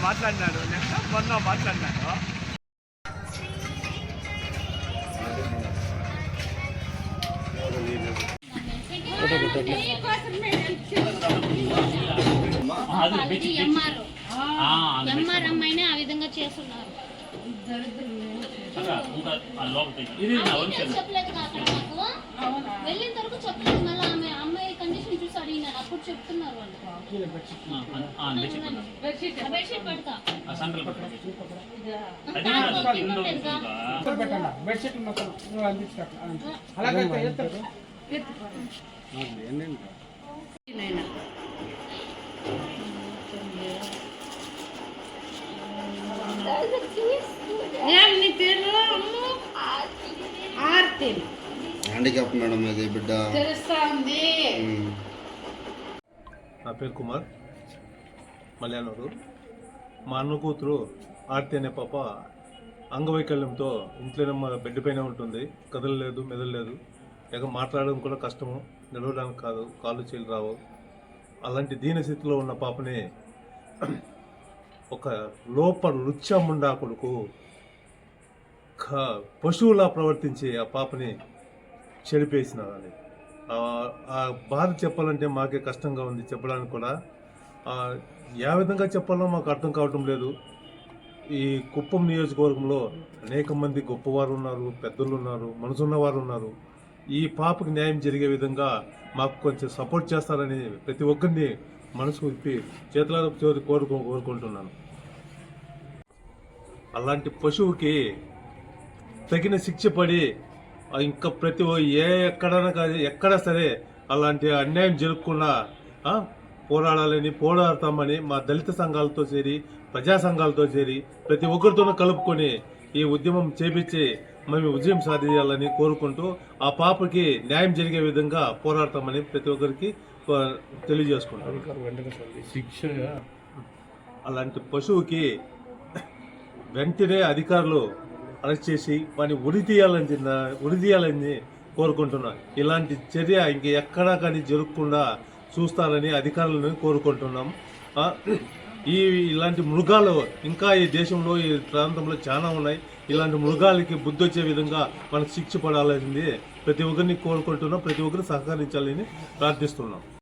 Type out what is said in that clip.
మాట్లాడినాడు, మొన్న మాట్లాడినాడు. ఎంఆర్ అమ్మాయిని ఆ విధంగా చేస్తున్నారు. చెప్పలేదు కాదు నాకు, వెళ్ళిన వరకు చెప్పలేదు. మళ్ళీ ఆమె అమ్మాయి కండిషన్ చూసి అడిగినారు, అప్పుడు చెప్తున్నారు వాళ్ళు. బెడ్షీట్ పెడతా హ్యాండిక్యాప్ మేడం ఇది బిడ్డ. నా పేరు కుమార్, మలయానూరు. మా అన్న కూతురు ఆర్తి అనే పాప అంగవైకల్యంతో ఇంట్లోనే బెడ్ పైన ఉంటుంది. కదలలేదు, మెదలలేదు. ఇక మాట్లాడడం కూడా కష్టము, నిలవడానికి కాదు, కాళ్ళు చేలు రావు. అలాంటి దీనస్థితిలో ఉన్న పాపని ఒక లోపల రుచ్చాముండా కొడుకు పశువులా ప్రవర్తించి ఆ పాపని చెడిపేసినారని ఆ బాధ చెప్పాలంటే మాకే కష్టంగా ఉంది చెప్పడానికి కూడా. ఏ విధంగా చెప్పాలో మాకు అర్థం కావటం లేదు. ఈ కుప్పం నియోజకవర్గంలో అనేక మంది గొప్పవారు ఉన్నారు, పెద్దలు ఉన్నారు, మనసున్నవారు ఉన్నారు. ఈ పాపకి న్యాయం జరిగే విధంగా మాకు కొంచెం సపోర్ట్ చేస్తారని ప్రతి ఒక్కరిని మనసు విప్పి చేతుల కోరుకుంటున్నాను. అలాంటి పశువుకి తగిన శిక్ష పడి ఇంకా ప్రతి ఎక్కడైనా కానీ ఎక్కడా సరే అలాంటి అన్యాయం జరగకుండా పోరాడతామని మా దళిత సంఘాలతో చేరి, ప్రజా సంఘాలతో చేరి ప్రతి ఒక్కరితోనూ కలుపుకొని ఈ ఉద్యమం చేపించి మేము విజయం సాధించాలని కోరుకుంటూ ఆ పాపకి న్యాయం జరిగే విధంగా పోరాడతామని ప్రతి ఒక్కరికి తెలియజేసుకుంటాం. శిక్ష అలాంటి పశువుకి వెంటనే అధికారులు అరెస్ట్ చేసి వాడిని ఉరి తీయాలని కోరుకుంటున్నాం. ఇలాంటి చర్య ఇంక ఎక్కడా కానీ జరగకుండా చూస్తారని అధికారులను కోరుకుంటున్నాం. ఇలాంటి మృగాలు ఇంకా ఈ దేశంలో, ఈ ప్రాంతంలో చాలా ఉన్నాయి. ఇలాంటి మృగాలకి బుద్ధి వచ్చే విధంగా మనకు శిక్ష పడాలని ప్రతి ఒక్కరిని కోరుకుంటున్నాం. ప్రతి ఒక్కరిని సహకరించాలని ప్రార్థిస్తున్నాం.